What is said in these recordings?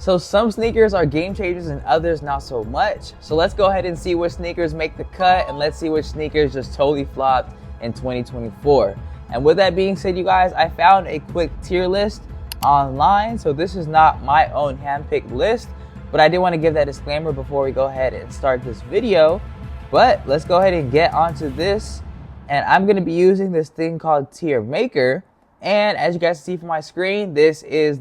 So some sneakers are game changers and others not so much. So let's go ahead and see which sneakers make the cut, and let's see which sneakers just totally flopped in 2024. And with that being said, you guys, I found a quick tier list online. So this is not my own handpicked list, but I did want to give that disclaimer before we go ahead and start this video. But let's go ahead and get onto this. And I'm going to be using this thing called Tier Maker. And as you guys see from my screen, there is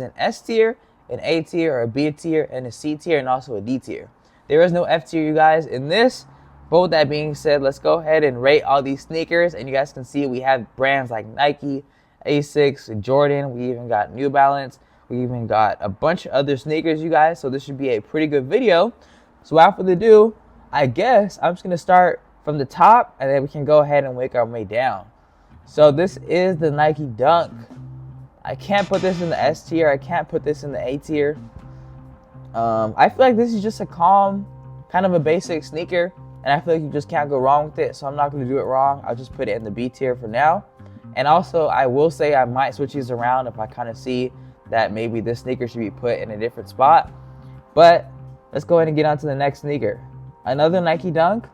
an S tier, an A tier, or a B tier, and a C tier, and also a D tier. There is no F tier, you guys, in this. But with that being said, let's go ahead and rate all these sneakers. And you guys can see we have brands like Nike, Asics, Jordan. We even got New Balance. We even got a bunch of other sneakers, you guys. So this should be a pretty good video. So without further ado, I guess I'm just going to start from the top, and then we can go ahead and work our way down. So this is the Nike Dunk. I can't put this in the S tier. I can't put this in the A tier. I feel like this is just a calm, kind of a basic sneaker, and I feel like you just can't go wrong with it. So I'm not going to do it wrong. I'll just put it in the B tier for now. And also, I will say I might switch these around if I kind of see that maybe this sneaker should be put in a different spot. But let's go ahead and get on to the next sneaker. Another Nike Dunk.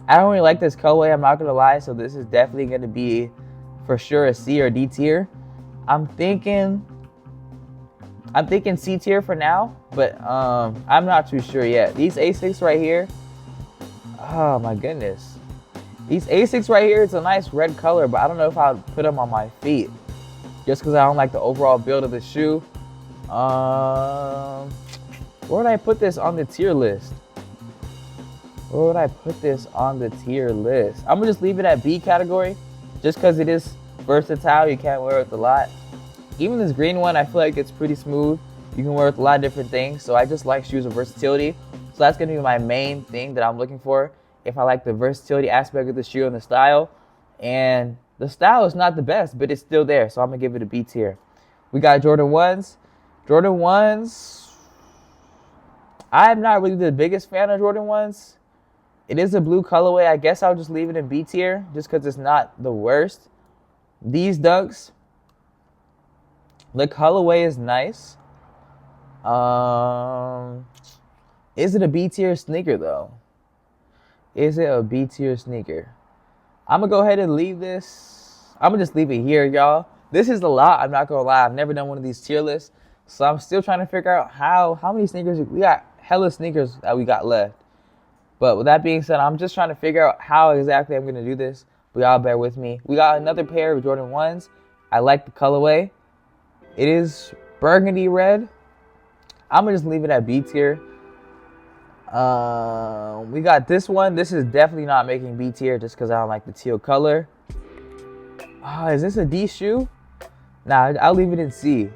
I don't really like this colorway, I'm not going to lie. So this is definitely going to be for sure a C or D tier. I'm thinking C tier for now, but I'm not too sure yet. These Asics right here, oh my goodness. These Asics right here, it's a nice red color, but I don't know if I would put them on my feet just because I don't like the overall build of the shoe. Where would I put this on the tier list? Where would I put this on the tier list? I'm gonna just leave it at B category just because it is versatile. You can't wear it with a lot. Even this green one, I feel like it's pretty smooth. You can wear it with a lot of different things. So I just like shoes with versatility. So that's going to be my main thing that I'm looking for. If I like the versatility aspect of the shoe and the style. And the style is not the best, but it's still there. So I'm going to give it a B tier. We got Jordan 1s. Jordan 1s. I'm not really the biggest fan of Jordan 1s. It is a blue colorway. I guess I'll just leave it in B tier just because it's not the worst. These Dunks, the colorway is nice. Is it a B tier sneaker though? Is it a B tier sneaker? I'm gonna go ahead and leave this. I'm gonna just leave it here, y'all. This is a lot. I'm not gonna lie. I've never done one of these tier lists, so I'm still trying to figure out how many sneakers we got. Hella sneakers that we got left. But with that being said, I'm just trying to figure out how exactly I'm gonna do this. But y'all bear with me. We got another pair of Jordan 1s. I like the colorway. It is burgundy red. I'm going to just leave it at B tier. We got this one. This is definitely not making B tier just because I don't like the teal color. Is this a D shoe? Nah, I'll leave it in C.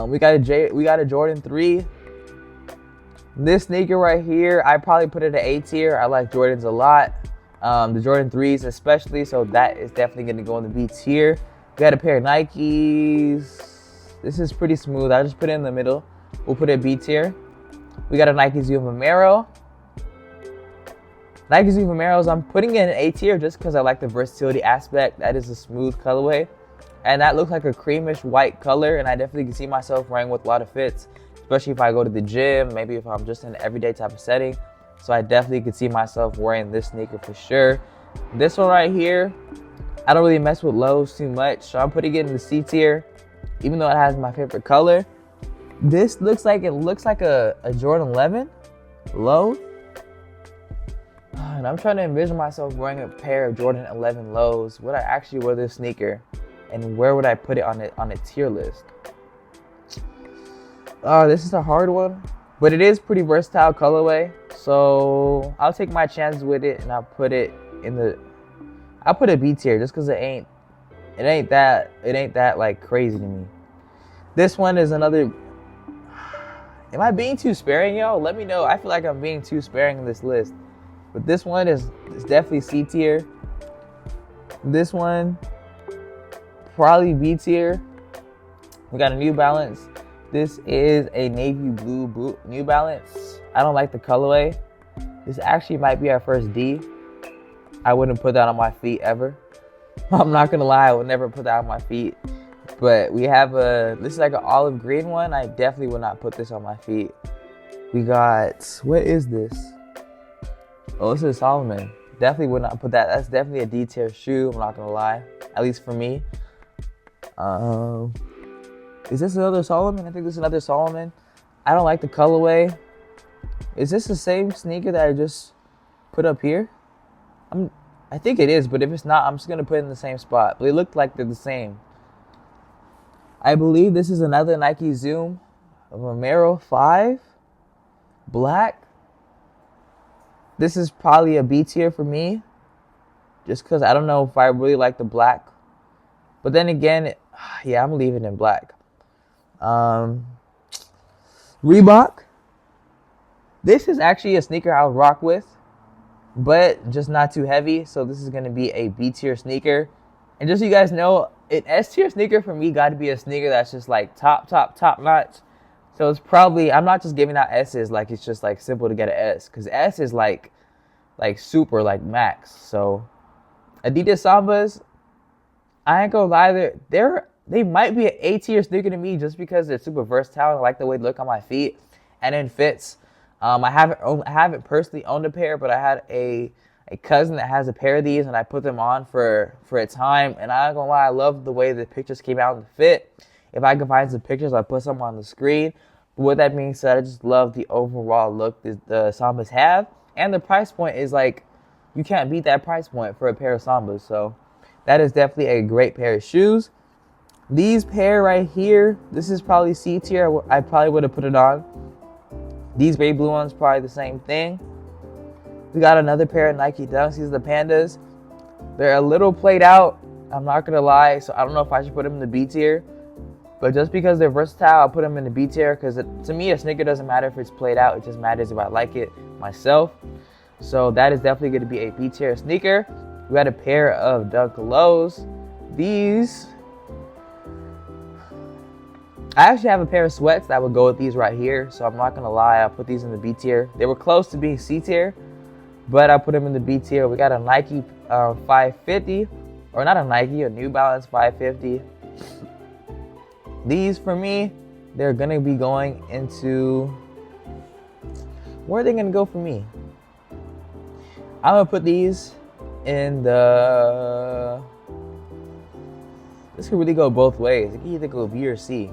We got a Jordan 3. This sneaker right here, I probably put it at A tier. I like Jordans a lot. The Jordan 3s especially, so that is definitely going to go in the B tier. We got a pair of Nikes. This is pretty smooth. I just put it in the middle. We'll put it at B tier. We got a Nike Zoom Vomero. Nike Zoom Vomeros, I'm putting it in A tier just because I like the versatility aspect. That is a smooth colorway. And that looks like a creamish white color, and I definitely can see myself wearing with a lot of fits, especially if I go to the gym, maybe if I'm just in an everyday type of setting. So I definitely could see myself wearing this sneaker for sure. This one right here, I don't really mess with lows too much, so I'm putting it in the C tier, even though it has my favorite color. This looks like a Jordan 11 low. And I'm trying to envision myself wearing a pair of Jordan 11 lows. Would I actually wear this sneaker? And where would I put it on a tier list? Oh, this is a hard one. But it is pretty versatile colorway. So I'll take my chances with it, and I'll put it I'll put a B tier just because it ain't that like crazy to me. This one is another. Am I being too sparing, y'all? Let me know. I feel like I'm being too sparing in this list. But this one is definitely C tier. This one, probably B tier. We got a New Balance. This is a navy blue boot New Balance. I don't like the colorway. This actually might be our first D. I wouldn't put that on my feet ever. I'm not gonna lie, I would never put that on my feet. But we have this is like an olive green one. I definitely would not put this on my feet. We got, what is this? Oh, this is Solomon. Definitely would not put that. That's definitely a D-tier shoe, I'm not gonna lie. At least for me. Is this another Solomon? I think this is another Solomon. I don't like the colorway. Is this the same sneaker that I just put up here? I think it is, but if it's not, I'm just gonna put it in the same spot. But they look like they're the same. I believe this is another Nike Zoom Romero 5. Black. This is probably a B tier for me. Just because I don't know if I really like the black. But then again, yeah, I'm leaving it in black. Reebok. This is actually a sneaker I would rock with, but just not too heavy. So this is going to be a B tier sneaker. And just so you guys know, an S tier sneaker for me got to be a sneaker that's just like top notch. So it's probably, I'm not just giving out S's like it's just like simple to get an S. Because S is like super, like max. So Adidas Sambas, I ain't gonna lie, they might be an A tier sneaker to me just because they're super versatile. I like the way they look on my feet and it fits. I haven't personally owned a pair, but I had a cousin that has a pair of these, and I put them on for a time. And I'm not gonna lie, I love the way the pictures came out and the fit. If I can find some pictures, I'll put some on the screen. But with that being said, I just love the overall look the Sambas have, and the price point is like, you can't beat that price point for a pair of Sambas. So that is definitely a great pair of shoes. These pair right here, this is probably C tier. I probably would have put it on. These baby blue ones, probably the same thing. We got another pair of Nike Dunks. These are the Pandas. They're a little played out, I'm not going to lie. So I don't know if I should put them in the B tier. But just because they're versatile, I'll put them in the B tier. Because to me, a sneaker doesn't matter if it's played out. It just matters if I like it myself. So that is definitely going to be a B tier sneaker. We got a pair of Dunk Lows. These, I actually have a pair of sweats that would go with these right here. So I'm not going to lie, I'll put these in the B tier. They were close to being C tier, but I put them in the B tier. We got a Nike 550, or not a Nike, a New Balance 550. These for me, they're going to be going into, where are they going to go for me? I'm going to put these in the, this could really go both ways. It can either go B or C.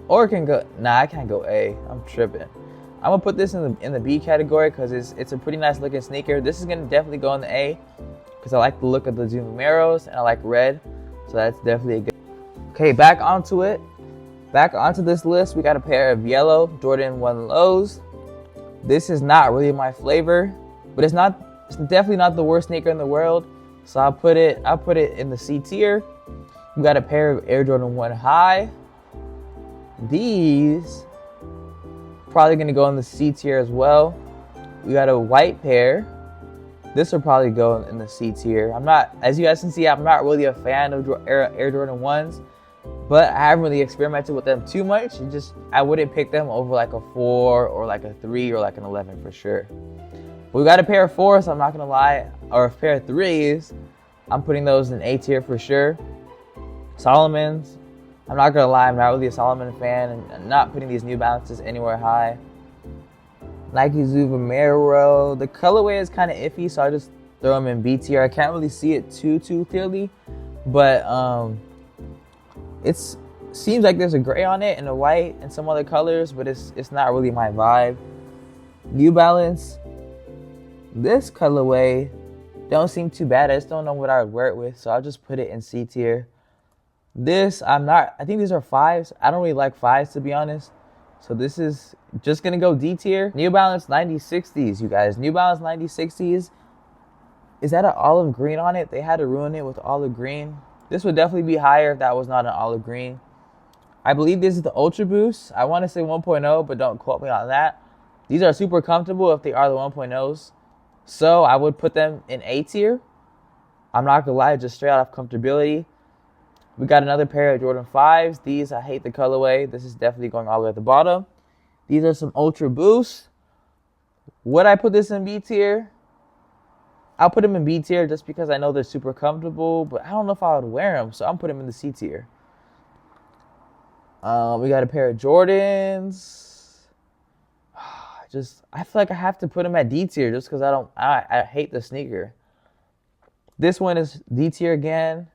Or it can go, nah, I can't go A. I'm tripping. I'm going to put this in the B category because it's a pretty nice looking sneaker. This is going to definitely go in the A because I like the look of the Zoom Romeros and I like red. So that's definitely a good. Okay, back onto it. Back onto this list, we got a pair of yellow Jordan 1 lows. This is not really my flavor, but it's definitely not the worst sneaker in the world. So I'll put it in the C tier. We got a pair of Air Jordan 1 high. These probably gonna go in the C tier as well. We got a white pair. This will probably go in the C tier. I'm not, as you guys can see, I'm not really a fan of Air Jordan 1s. But I haven't really experimented with them too much. I wouldn't pick them over like a 4 or like a 3 or like an 11 for sure. But we got a pair of 4s, so I'm not gonna lie, or a pair of 3s. I'm putting those in A tier for sure. Solomons, I'm not gonna lie, I'm not really a Solomon fan, and I'm not putting these New Balances anywhere high. Nike Zoom Romero, the colorway is kind of iffy, so I just throw them in B tier. I can't really see it too clearly, but it seems like there's a gray on it and a white and some other colors, but it's not really my vibe. New Balance, this colorway don't seem too bad. I just don't know what I would wear it with, so I'll just put it in C tier. This, I think these are 5s. I don't really like 5s to be honest. So this is just gonna go D tier. New Balance 9060s, you guys. New Balance 9060s. Is that an olive green on it? They had to ruin it with olive green. This would definitely be higher if that was not an olive green. I believe this is the Ultra Boost. I want to say 1.0, but don't quote me on that. These are super comfortable if they are the 1.0s. So I would put them in A tier. I'm not gonna lie, just straight out of comfortability. We got another pair of Jordan 5s. These, I hate the colorway. This is definitely going all the way at the bottom. These are some Ultra Boosts. Would I put this in B tier? I'll put them in B tier just because I know they're super comfortable, but I don't know if I would wear them, so I'm putting them in the C tier. We got a pair of Jordans. I feel like I have to put them at D tier just because I hate the sneaker. This one is D tier again.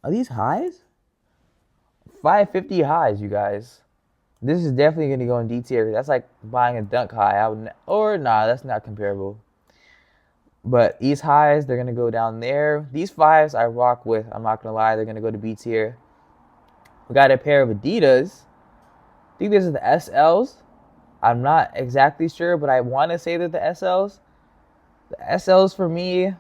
Are these highs? 550 highs, you guys. This is definitely going to go in D tier. That's like buying a dunk high. That's not comparable. But these highs, they're going to go down there. These fives I rock with. I'm not going to lie. They're going to go to B tier. We got a pair of Adidas. I think this is the SLs. I'm not exactly sure, but I want to say that the SLs. The SLs for me,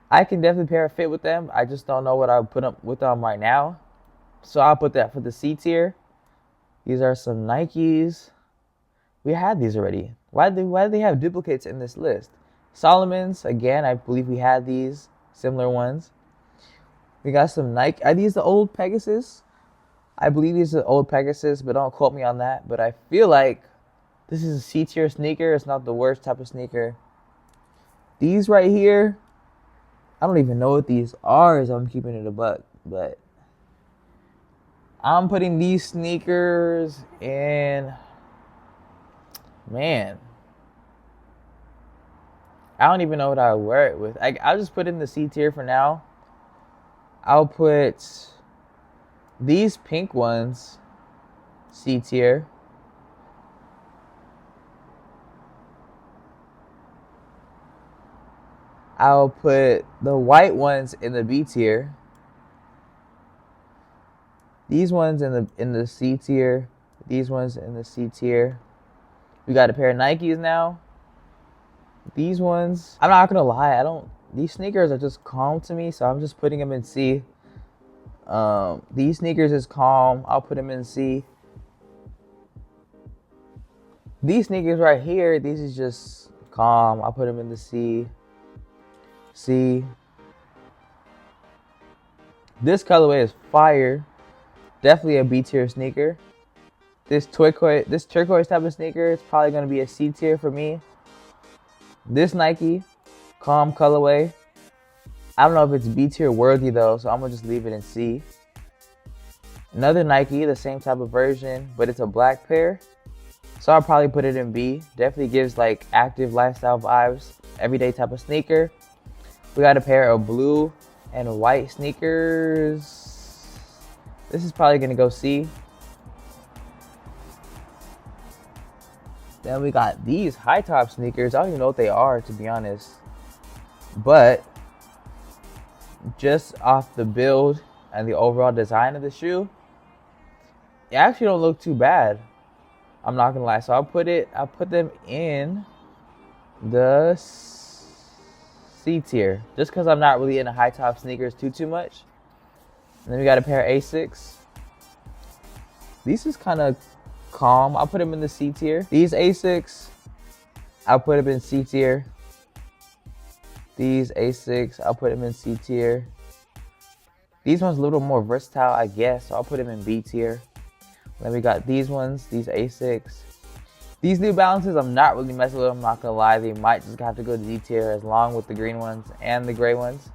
I can definitely pair a fit with them. I just don't know what I would put up with them right now. So I'll put that for the C tier. These are some Nikes. We had these already. Why do they have duplicates in this list? Solomon's, again, I believe we had these. Similar ones. We got some Nike. Are these the old Pegasus? I believe these are the old Pegasus, but don't quote me on that. But I feel like this is a C tier sneaker. It's not the worst type of sneaker. These right here, I don't even know what these are, as I'm keeping it a buck. But I'm putting these sneakers in, man, I don't even know what I would wear it with. I'll just put it in the C tier for now. I'll put these pink ones C tier. I'll put the white ones in the B tier. These ones in the C tier. These ones in the C tier. We got a pair of Nikes now. These ones, I'm not gonna lie, these sneakers are just calm to me, so I'm just putting them in C. These sneakers is calm. I'll put them in C. These sneakers right here, these is just calm. I'll put them in the C. C. This colorway is fire. Definitely a B tier sneaker. This turquoise type of sneaker is probably gonna be a C tier for me. This Nike, calm colorway. I don't know if it's B tier worthy though, so I'm gonna just leave it in C. Another Nike, the same type of version, but it's a black pair. So I'll probably put it in B. Definitely gives like active lifestyle vibes, everyday type of sneaker. We got a pair of blue and white sneakers. This is probably gonna go C. Then we got these high top sneakers. I don't even know what they are, to be honest. But just off the build and the overall design of the shoe, it actually don't look too bad. I'm not gonna lie. So I'll put them in the C tier, just because I'm not really into high top sneakers too much. And then we got a pair of Asics. These is kind of calm. I'll put them in the C tier. These Asics, I'll put them in C tier. These Asics, I'll put them in C tier. These ones a little more versatile, I guess, so I'll put them in B tier. Then we got these ones, these Asics. These New Balances, I'm not really messing with them, I'm not gonna lie. They might just have to go to D tier along with the green ones and the gray ones.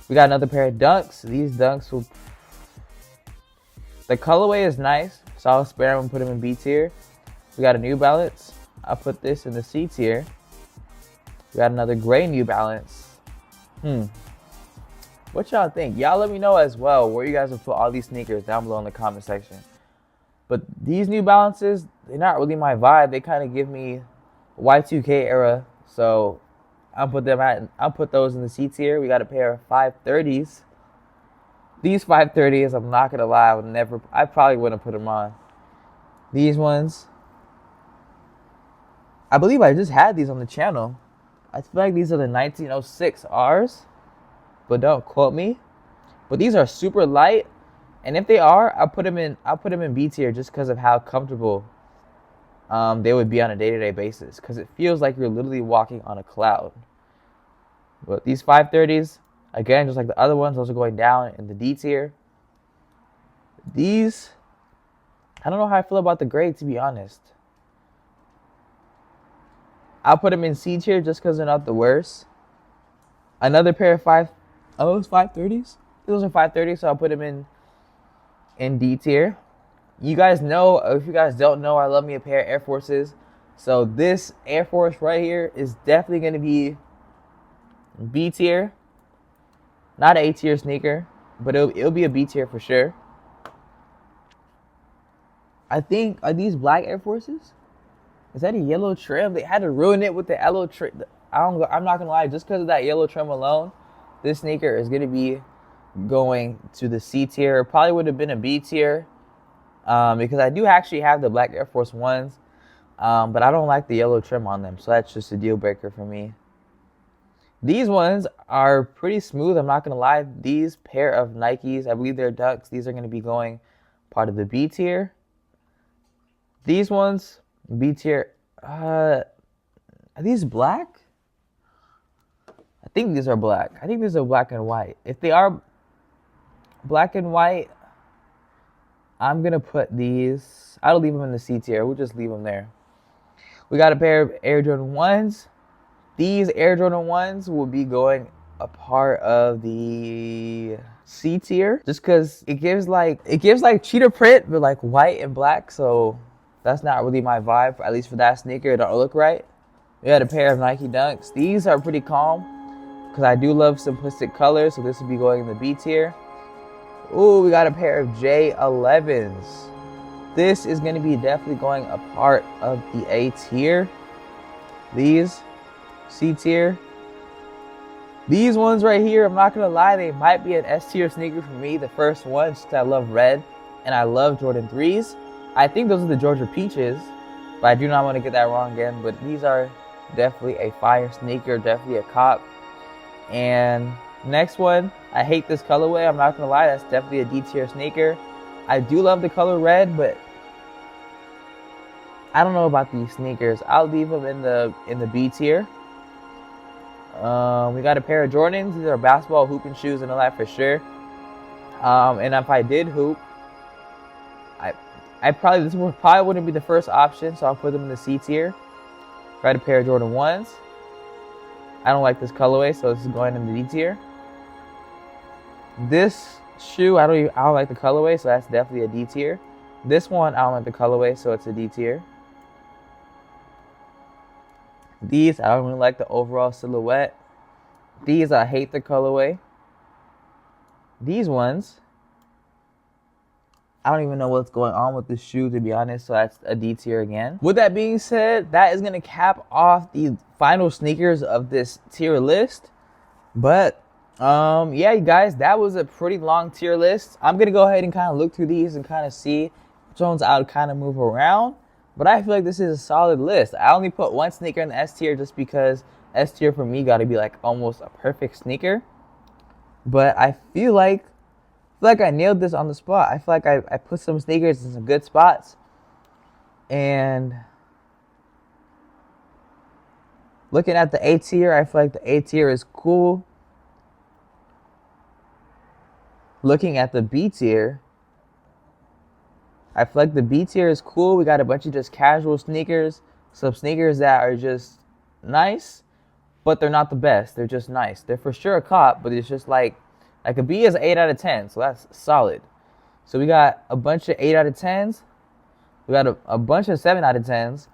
We got another pair of Dunks. These Dunks will... The colorway is nice, so I'll spare them and put them in B tier. We got a New Balance. I'll put this in the C tier. We got another gray New Balance. What y'all think? Y'all let me know as well where you guys will put all these sneakers down below in the comment section. But these New Balances, they're not really my vibe. They kind of give me Y2K era. So I'll put those in the C tier. We got a pair of 530s. These 530s, I'm not gonna lie, I probably wouldn't put them on. These ones, I believe I just had these on the channel. I feel like these are the 1906 Rs, but don't quote me. But these are super light, and if they are, I'll put them in B tier just because of how comfortable they would be on a day-to-day basis. Because it feels like you're literally walking on a cloud. But these 530s, again, just like the other ones, those are going down in the D tier. These, I don't know how I feel about the gray, to be honest. I'll put them in C tier just because they're not the worst. Another pair of those 530s? Those are 530s, so I'll put them in in D tier. You guys know, if you guys don't know, I love me a pair of Air Forces. So this Air Force right here is definitely going to be B tier. Not an A tier sneaker, but it'll be a B tier for sure. I think, are these black Air Forces? Is that a yellow trim? They had to ruin it with the yellow trim. I'm not going to lie, just because of that yellow trim alone, this sneaker is going to be going to the C tier. It probably would have been a B tier because I do actually have the black Air Force Ones, but I don't like the yellow trim on them, so that's just a deal breaker for me. These ones are pretty smooth, I'm not going to lie. These pair of Nikes, I believe they're Ducks. These are going to be going part of the B tier. These ones, B tier. Are these black? I think these are black. I think these are black and white. If they are black and white, I'm going to put these. I'll leave them in the C tier. We'll just leave them there. We got a pair of Air Jordan 1s. These Air Jordan 1s will be going a part of the C tier, just because it gives like cheetah print, but like white and black. So that's not really my vibe, at least for that sneaker. It don't look right. We had a pair of Nike Dunks. These are pretty calm because I do love simplistic colors. So this will be going in the B tier. Ooh, we got a pair of J11s. This is going to be definitely going a part of the A tier. These C tier. These ones right here, I'm not gonna lie, they might be an S tier sneaker for me. The first one, just 'cause I love red and I love Jordan 3s. I think those are the Georgia Peaches, but I do not want to get that wrong again. But these are definitely a fire sneaker, definitely a cop. And next one, I hate this colorway. I'm not gonna lie, that's definitely a D tier sneaker. I do love the color red, but I don't know about these sneakers. I'll leave them in the B tier. We got a pair of Jordans. These are basketball hooping shoes and all that for sure. And if I did hoop, this probably wouldn't be the first option, so I'll put them in the C tier. Got a pair of Jordan 1s. I don't like this colorway, so this is going in the D tier. This shoe, I don't like the colorway, so that's definitely a D tier. This one, I don't like the colorway, so it's a D tier. These, I don't really like the overall silhouette. These, I hate the colorway. These ones, I don't even know what's going on with this shoe, to be honest, so that's a D tier again. With that being said, that is going to cap off the final sneakers of this tier list. But, yeah, you guys, that was a pretty long tier list. I'm going to go ahead and kind of look through these and kind of see which ones I would kind of move around. But I feel like this is a solid list. I only put one sneaker in the S tier just because S tier for me got to be like almost a perfect sneaker. But I feel like I nailed this on the spot. I feel like I put some sneakers in some good spots. And looking at the A tier, I feel like the A tier is cool. Looking at the B tier, I feel like the B tier is cool. We got a bunch of just casual sneakers. Some sneakers that are just nice, but they're not the best. They're just nice. They're for sure a cop, but it's just like a B is an 8 out of 10, so that's solid. So we got a bunch of 8 out of 10s. We got a bunch of 7 out of 10s.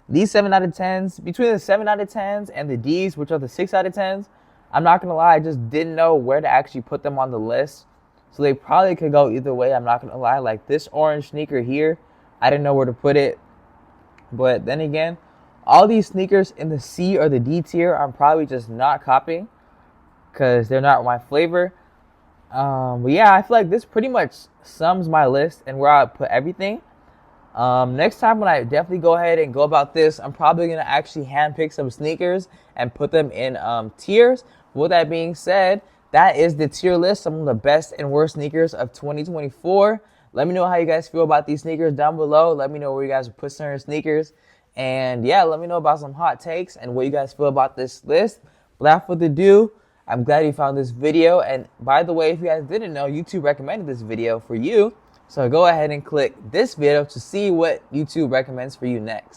These 7 out of 10s, between the 7 out of 10s and the Ds, which are the 6 out of 10s, I'm not going to lie, I just didn't know where to actually put them on the list. So they probably could go either way, I'm not going to lie. Like this orange sneaker here, I didn't know where to put it. But then again, all these sneakers in the C or the D tier, I'm probably just not copying because they're not my flavor. But yeah, I feel like this pretty much sums my list and where I put everything. Next time when I definitely go ahead and go about this, I'm probably going to actually handpick some sneakers and put them in tiers. With that being said, that is the tier list, some of the best and worst sneakers of 2024. Let me know how you guys feel about these sneakers down below. Let me know where you guys would put certain sneakers. And yeah, let me know about some hot takes and what you guys feel about this list. Without further ado, I'm glad you found this video. And by the way, if you guys didn't know, YouTube recommended this video for you. So go ahead and click this video to see what YouTube recommends for you next.